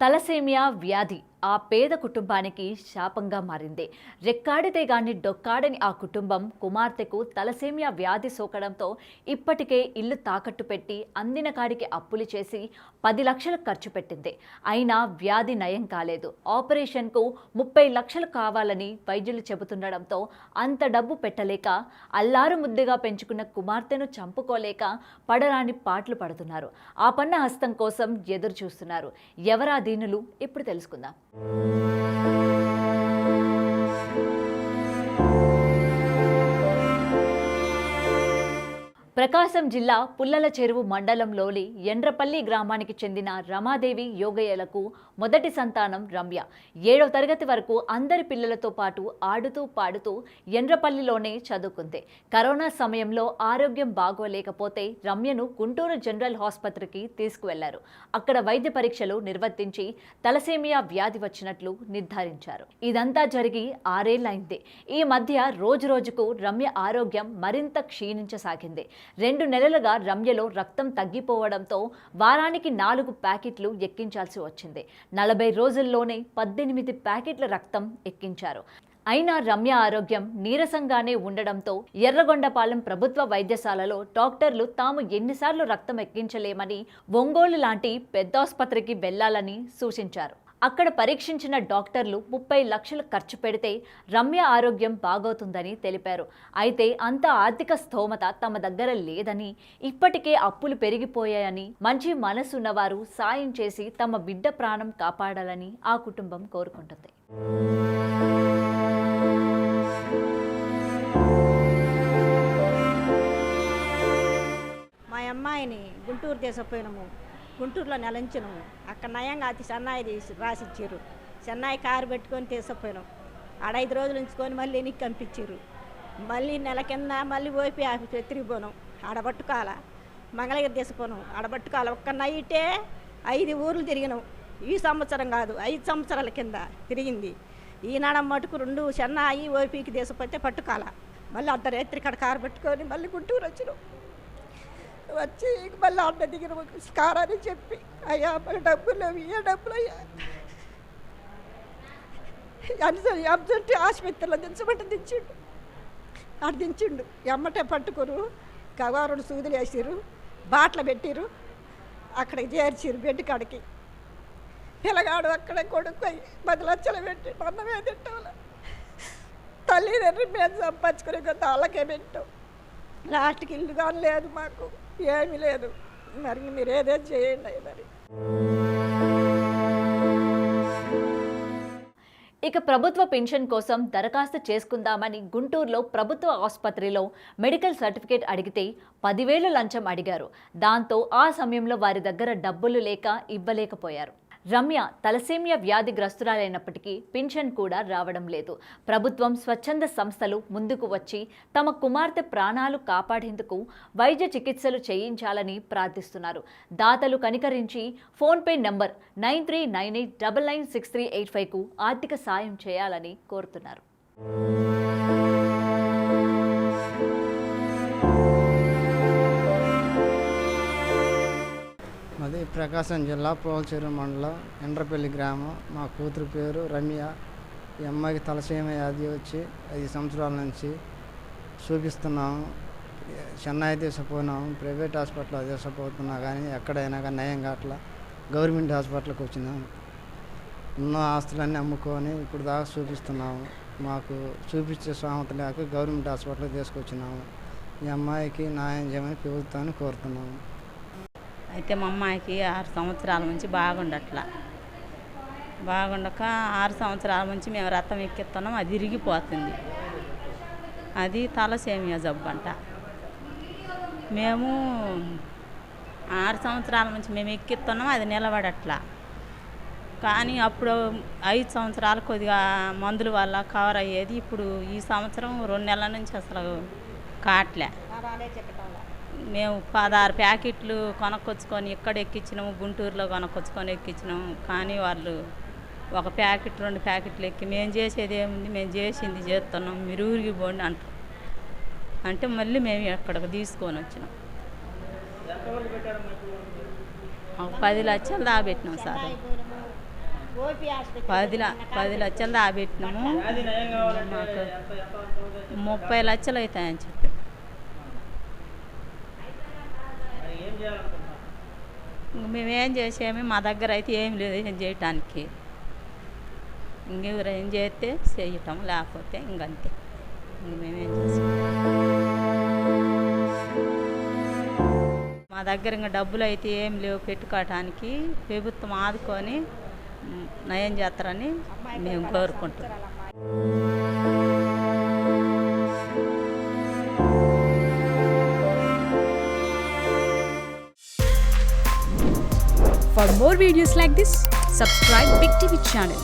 Thalassemia వ్యాధి ఆ పేద కుటుంబానికి శాపంగా మారింది. రెక్కాడితే గాని డొక్కాడని ఆ కుటుంబం కుమార్తెకు తలసేమియా వ్యాధి సోకడంతో ఇప్పటికే ఇల్లు తాకట్టు పెట్టి అందిన కాడికి అప్పులు చేసి 10 లక్షలు ఖర్చు పెట్టింది. అయినా వ్యాధి నయం కాలేదు. ఆపరేషన్కు 30 లక్షలు కావాలని వైద్యులు చెబుతుండడంతో అంత డబ్బు పెట్టలేక అల్లారు ముద్దుగా పెంచుకున్న కుమార్తెను చంపుకోలేక పడరాని పాటలు పడుతున్నారు. ఆ పన్న హస్తం కోసం ఎదురు చూస్తున్నారు. ఎవరా దీనులు ఇప్పుడు తెలుసుకుందాం. ప్రకాశం జిల్లా పుల్లల చెరువు మండలంలోని ఎండ్రపల్లి గ్రామానికి చెందిన రమాదేవి యోగయ్యలకు మొదటి సంతానం రమ్య. 7వ తరగతి వరకు అందరి పిల్లలతో పాటు ఆడుతూ పాడుతూ ఎండ్రపల్లిలోనే చదువుకుంది. కరోనా సమయంలో ఆరోగ్యం బాగోలేకపోతే రమ్యను గుంటూరు జనరల్ ఆసుపత్రికి తీసుకువెళ్లారు. అక్కడ వైద్య పరీక్షలు నిర్వర్తించి తలసేమియా వ్యాధి వచ్చినట్లు నిర్ధారించారు. ఇదంతా జరిగి 6 ఏళ్లైంది. ఈ మధ్య రోజురోజుకు రమ్య ఆరోగ్యం మరింత క్షీణించసాగింది. 2 నెలలుగా రమ్యలో రక్తం తగ్గిపోవడంతో వారానికి 4 ప్యాకెట్లు ఎక్కించాల్సి వచ్చింది. 40 రోజుల్లోనే 18 ప్యాకెట్ల రక్తం ఎక్కించారు. అయినా రమ్య ఆరోగ్యం నీరసంగానే ఉండడంతో ఎర్రగొండపాలెం ప్రభుత్వ వైద్యశాలలో డాక్టర్లు తాము ఎన్నిసార్లు రక్తం ఎక్కించలేమని ఒంగోలు లాంటి పెద్ద ఆసుపత్రికి వెళ్లాలని సూచించారు. అక్కడ పరీక్షించిన డాక్టర్లు 30 లక్షలు ఖర్చు పెడితే రమ్య ఆరోగ్యం బాగవుతుందని తెలిపారు. అయితే అంత ఆర్థిక స్థోమత తమ దగ్గర లేదని, ఇప్పటికే అప్పులు పెరిగిపోయాయని, మంచి మనసున్నవారు సాయం చేసి తమ బిడ్డ ప్రాణం కాపాడాలని ఆ కుటుంబం కోరుకుంటుంది. మా అమ్మాయిని గుంటూరు తీసుకుపోయినాము. గుంటూరులో నెలంచినాము. అక్కడ నయంగా అతి చెన్నై రాసిచ్చారు. చెన్నై కారు పెట్టుకొని తీసుకుపోయినాం. ఆడ 5 రోజులు ఉంచుకొని మళ్ళీ ఎనికి పంపించారు. మళ్ళీ నెల కింద మళ్ళీ ఓపి ఆఫీస్ తిరిగిపోనాం. ఆడబట్టుకాల మంగళగిరి తీసుకుపోనాం. ఆడబట్టుకాల ఒక్క నైటే 5 ఊర్లు తిరిగినాం. ఈ సంవత్సరం కాదు, 5 సంవత్సరాల కింద తిరిగింది. ఈనాడ మటుకు 2 చెన్నై ఓపీకి తీసుకుపోతే పట్టుకాల. మళ్ళీ అర్ధరాత్రి ఇక్కడ కారు పెట్టుకొని మళ్ళీ గుంటూరు వచ్చినాం. వచ్చి మళ్ళీ అన్న దిగిన కారని చెప్పి, అయ్యా మన డబ్బులు లేవు, ఏ డబ్బులు అయ్యా అబ్జెంట్ ఆసుపత్రిలో దించమంటే దించిండు. అటు దించిండు. ఎమ్మటే పట్టుకురు గవారుడు సూదులు వేసిరు, బాటలు పెట్టిరు, అక్కడికి చేర్చిరు బెడ్ కాడికి. పిల్లగాడు అక్కడే కొడుకు 10 లక్షలు పెట్టి అన్నమే తిట్టాలి. తల్లిదండ్రి మీద సంపాదించుకునే కొత్త వాళ్ళకే పెట్టాం. లాస్ట్కి ఇల్లు కానీ లేదు, మాకు ఏమీ లేదు. మరి మీరు ఏదేది చేయండి. మరి ఇక ప్రభుత్వ పెన్షన్ కోసం దరఖాస్తు చేసుకుందామని గుంటూరులో ప్రభుత్వ ఆసుపత్రిలో మెడికల్ సర్టిఫికేట్ అడిగితే 10,000 లంచం అడిగారు. దాంతో ఆ సమయంలో వారి దగ్గర డబ్బులు లేక ఇవ్వలేకపోయారు. రమ్య తలసేమియా వ్యాధిగ్రస్తురాలైనప్పటికీ పింఛన్ కూడా రావడం లేదు. ప్రభుత్వం, స్వచ్ఛంద సంస్థలు ముందుకు వచ్చి తమ కుమార్తె ప్రాణాలు కాపాడేందుకు వైద్య చికిత్సలు చేయించాలని ప్రార్థిస్తున్నారు. దాతలు కనికరించి ఫోన్పే నంబర్ 9398996385కు ఆర్థిక సాయం చేయాలని కోరుతున్నారు. అది ప్రకాశం జిల్లా పోల్చెరు మండలం ఎండ్రపల్లి గ్రామం. మా కూతురు పేరు రమ్య. ఈ అమ్మాయికి తలసేమియా వ్యాధి వచ్చి 5 సంవత్సరాల నుంచి చూపిస్తున్నాము. చెన్నై తీసుకుపోయినాము, ప్రైవేట్ హాస్పిటల్లో తీసుకుపోతున్నా కానీ ఎక్కడైనా కానీ నయం కావట్లా. గవర్నమెంట్ హాస్పిటల్కి వచ్చినాము. ఉన్న ఆస్తులన్నీ అమ్ముకొని ఇప్పుడు దాకా చూపిస్తున్నాము. మాకు చూపించే స్వామత లేక గవర్నమెంట్ హాస్పిటల్కి తీసుకొచ్చినాము. ఈ అమ్మాయికి న్యాయం చేయమని ప్రభుత్వాన్ని కోరుతున్నాము. అయితే మా అమ్మాయికి 6 సంవత్సరాల నుంచి బాగుండక 6 సంవత్సరాల నుంచి మేము రక్తం ఎక్కిస్తున్నాం. అది ఇరిగిపోతుంది. అది తలసేమియా జబ్బు అంట. మేము 6 సంవత్సరాల నుంచి మేము ఎక్కిస్తున్నాం, అది నిలబడట్లా. కానీ అప్పుడు 5 సంవత్సరాలు కొద్దిగా మందుల వల్ల కవర్ అయ్యేది. ఇప్పుడు ఈ సంవత్సరం 2 నెలల నుంచి అసలు కాట్లే. మేము 16 ప్యాకెట్లు కొనుక్కొచ్చుకొని ఇక్కడ ఎక్కించినాము. గుంటూరులో కొనుక్కొచ్చుకొని ఎక్కించినాము. కానీ వాళ్ళు 1 ప్యాకెట్ 2 ప్యాకెట్లు ఎక్కి మేము చేసేది ఏముంది, మేము చేసింది చేస్తున్నాం, మీరు ఊరికి పోండి అంటారు. అంటే మళ్ళీ మేము ఎక్కడికి తీసుకొని వచ్చినాం. 10 లక్షలు దాబెట్టినాం సార్. ఓపీ హాస్పిటల్ 10 లక్షలు దాబెట్టినాము. మాకు 30 లక్షలు అవుతాయని చెప్పి. ఇంక మేమేం చేసాము, మా దగ్గర అయితే ఏం లేదు ఏం చేయటానికి. ఇంకెవరు ఏం చేస్తే చేయటం, లేకపోతే ఇంకంతే. ఇంక మేమేం చేసాం, మా దగ్గర ఇంకా డబ్బులు అయితే ఏం లేవు పెట్టుకోవటానికి. ప్రభుత్వం ఆదుకొని నయం చేస్తారని మేము కోరుకుంటున్నాం. For more videos like this, subscribe Big TV channel.